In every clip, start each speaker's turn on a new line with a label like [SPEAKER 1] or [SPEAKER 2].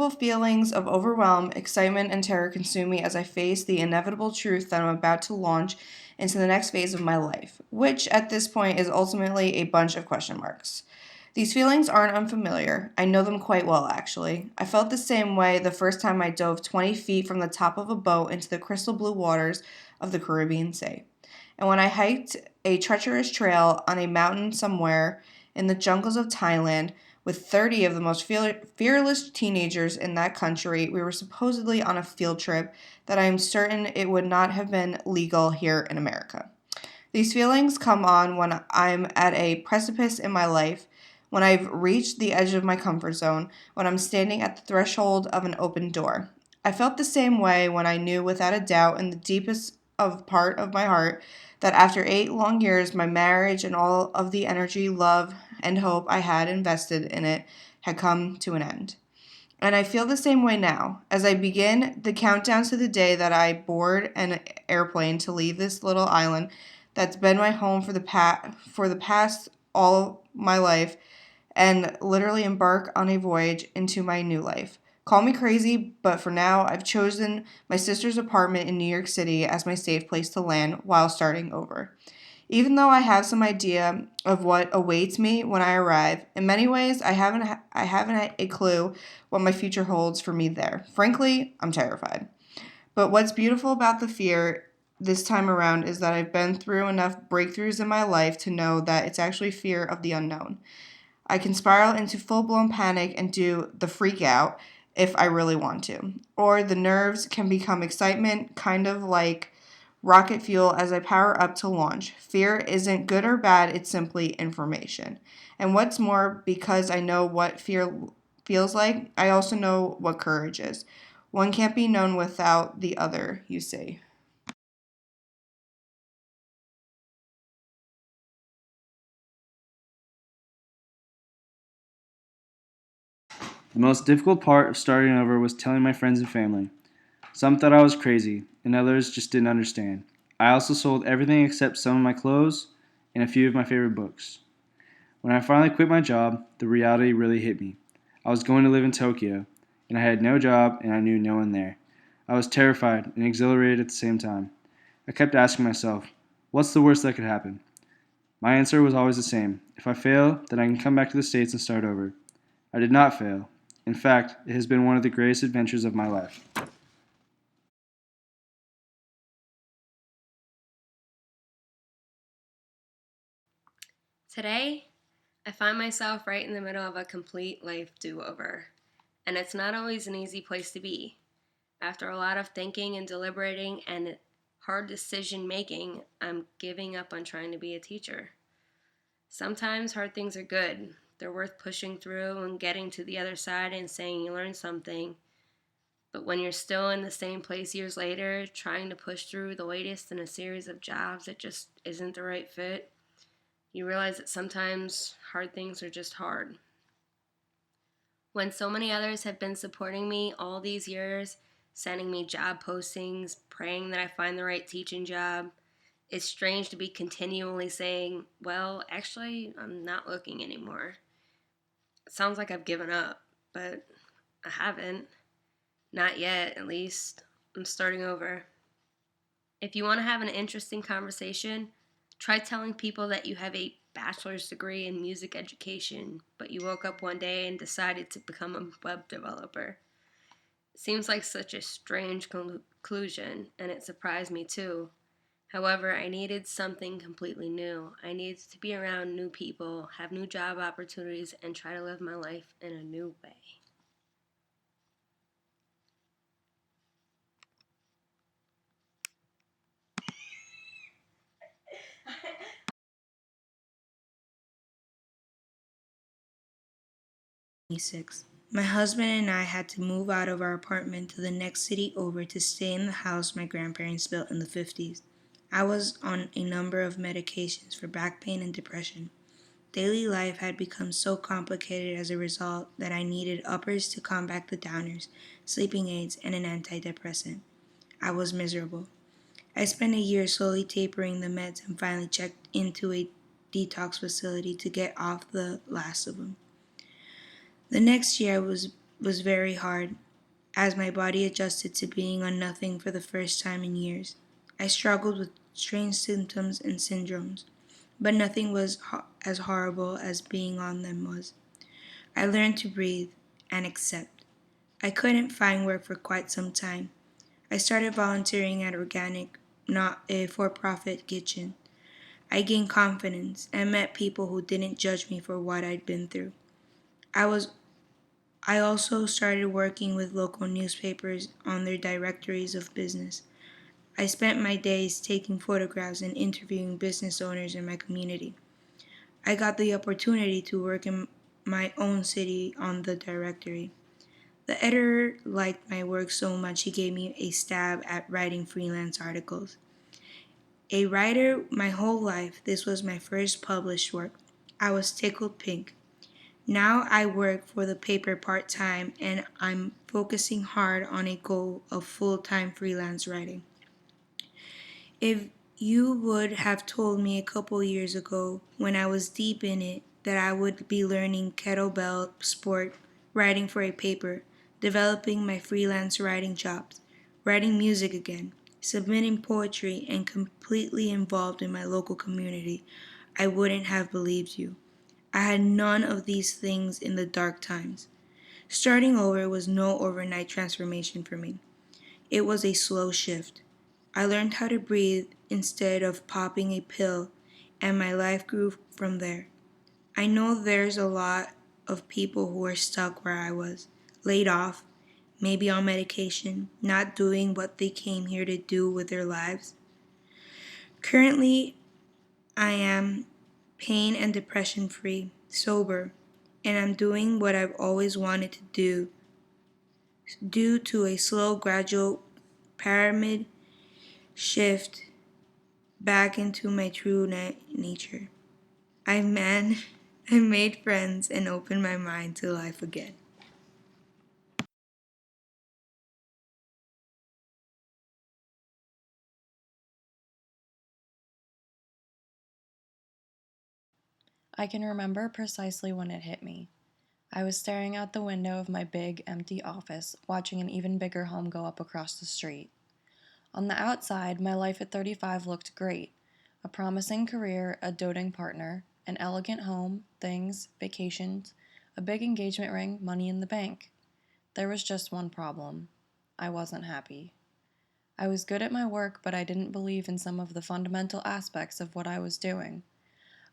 [SPEAKER 1] Indescribable feelings of overwhelm, excitement, and terror consume me as I face the inevitable truth that I'm about to launch into the next phase of my life, which at this point is ultimately a bunch of question marks. These feelings aren't unfamiliar. I know them quite well, actually. I felt the same way the first time I dove 20 feet from the top of a boat into the crystal blue waters of the Caribbean Sea. And when I hiked a treacherous trail on a mountain somewhere in the jungles of Thailand with 30 of the most fearless teenagers in that country, we were supposedly on a field trip that I am certain it would not have been legal here in America. These feelings come on when I'm at a precipice in my life, when I've reached the edge of my comfort zone, when I'm standing at the threshold of an open door. I felt the same way when I knew without a doubt in the deepest of part of my heart that after 8 long years my marriage and all of the energy, love, and hope I had invested in it had come to an end. And I feel the same way now as I begin the countdown to the day that I board an airplane to leave this little island that's been my home for the past all my life and literally embark on a voyage into my new life. Call me crazy, but for now, I've chosen my sister's apartment in New York City as my safe place to land while starting over. Even though I have some idea of what awaits me when I arrive, in many ways I haven't a clue what my future holds for me there. Frankly, I'm terrified. But what's beautiful about the fear this time around is that I've been through enough breakthroughs in my life to know that it's actually fear of the unknown. I can spiral into full-blown panic and do the freak out if I really want to. Or the nerves can become excitement, kind of like rocket fuel as I power up to launch. Fear isn't good or bad, it's simply information. And what's more, because I know what fear feels like, I also know what courage is. One can't be known without the other, you see.
[SPEAKER 2] The most difficult part of starting over was telling my friends and family. Some thought I was crazy, and others just didn't understand. I also sold everything except some of my clothes and a few of my favorite books. When I finally quit my job, the reality really hit me. I was going to live in Tokyo, and I had no job and I knew no one there. I was terrified and exhilarated at the same time. I kept asking myself, what's the worst that could happen? My answer was always the same. If I fail, then I can come back to the States and start over. I did not fail. In fact, it has been one of the greatest adventures of my life.
[SPEAKER 3] Today, I find myself right in the middle of a complete life do over, and it's not always an easy place to be. After a lot of thinking and deliberating and hard decision making, I'm giving up on trying to be a teacher. Sometimes hard things are good. They're worth pushing through and getting to the other side and saying you learned something. But when you're still in the same place years later, trying to push through the latest in a series of jobs that just isn't the right fit, you realize that sometimes hard things are just hard. When so many others have been supporting me all these years, sending me job postings, praying that I find the right teaching job, it's strange to be continually saying, well, actually, I'm not looking anymore. It sounds like I've given up, but I haven't. Not yet, at least. I'm starting over. If you want to have an interesting conversation, try telling people that you have a bachelor's degree in music education, but you woke up one day and decided to become a web developer. It seems like such a strange conclusion, and it surprised me too. However, I needed something completely new. I needed to be around new people, have new job opportunities, and try to live my life in a new way.
[SPEAKER 4] My husband and I had to move out of our apartment to the next city over to stay in the house my grandparents built in the 50s. I was on a number of medications for back pain and depression. Daily life had become so complicated as a result that I needed uppers to combat the downers, sleeping aids, and an antidepressant. I was miserable. I spent a year slowly tapering the meds and finally checked into a detox facility to get off the last of them. The next year I was was very hard as my body adjusted to being on nothing for the first time in years. I struggled with strange symptoms and syndromes, but nothing was as horrible as being on them was. I learned to breathe and accept. I couldn't find work for quite some time. I started volunteering at Organic, not a for profit kitchen. I gained confidence and met people who didn't judge me for what I'd been through. I was I also started working with local newspapers on their directories of business. I spent my days taking photographs and interviewing business owners in my community. I got the opportunity to work in my own city on the directory. The editor liked my work so much he gave me a stab at writing freelance articles. A writer my whole life, this was my first published work. I was tickled pink. Now I work for the paper part time and I'm focusing hard on a goal of full time freelance writing. If you would have told me a couple years ago when I was deep in it that I would be learning kettlebell sport, writing for a paper, developing my freelance writing jobs, writing music again, submitting poetry, and completely involved in my local community, I wouldn't have believed you. I had none of these things in the dark times. Starting over was no overnight transformation for me. It was a slow shift. I learned how to breathe instead of popping a pill, and my life grew from there. I know there's a lot of people who are stuck where I was, laid off, maybe on medication, not doing what they came here to do with their lives. Currently, I am pain and depression free, sober, and I'm doing what I've always wanted to do due to a slow, gradual pyramid shift back into my true nature. I man, I made friends and opened my mind to life again.
[SPEAKER 5] I can remember precisely when it hit me. I was staring out the window of my big, empty office, watching an even bigger home go up across the street. On the outside, my life at 35 looked great. A promising career, a doting partner, an elegant home, things, vacations, a big engagement ring, money in the bank. There was just one problem. I wasn't happy. I was good at my work, but I didn't believe in some of the fundamental aspects of what I was doing.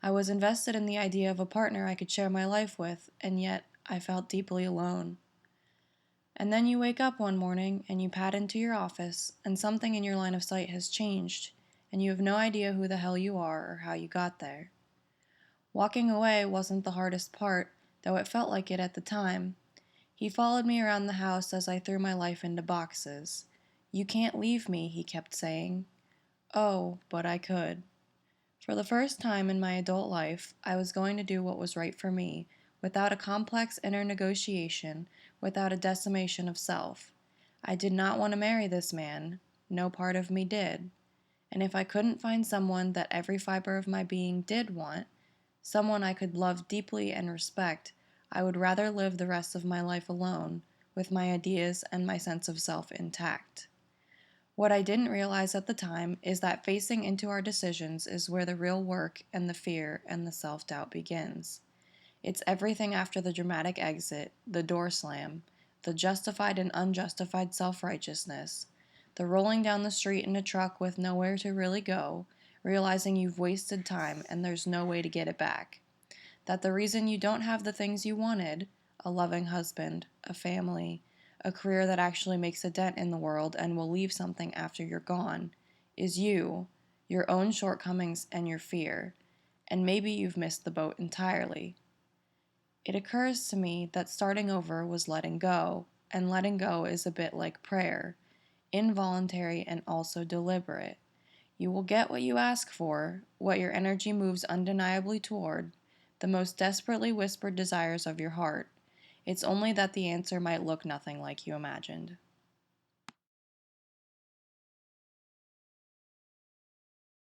[SPEAKER 5] I was invested in the idea of a partner I could share my life with, and yet I felt deeply alone. And then you wake up one morning and you pad into your office, and something in your line of sight has changed, and you have no idea who the hell you are or how you got there. Walking away wasn't the hardest part, though it felt like it at the time. He followed me around the house as I threw my life into boxes. "You can't leave me," he kept saying. Oh, but I could. For the first time in my adult life, I was going to do what was right for me, without a complex inner negotiation, without a decimation of self. I did not want to marry this man. No part of me did. And if I couldn't find someone that every fiber of my being did want, someone I could love deeply and respect, I would rather live the rest of my life alone, with my ideas and my sense of self intact. What I didn't realize at the time is that facing into our decisions is where the real work and the fear and the self doubt begins. It's everything after the dramatic exit, the door slam, the justified and unjustified self righteousness, the rolling down the street in a truck with nowhere to really go, realizing you've wasted time and there's no way to get it back. That the reason you don't have the things you wanted, a loving husband, a family, a career that actually makes a dent in the world and will leave something after you're gone, is you, your own shortcomings, and your fear. And maybe you've missed the boat entirely. It occurs to me that starting over was letting go, and letting go is a bit like prayer, involuntary and also deliberate. You will get what you ask for, what your energy moves undeniably toward, the most desperately whispered desires of your heart. It's only that the answer might look nothing like you imagined.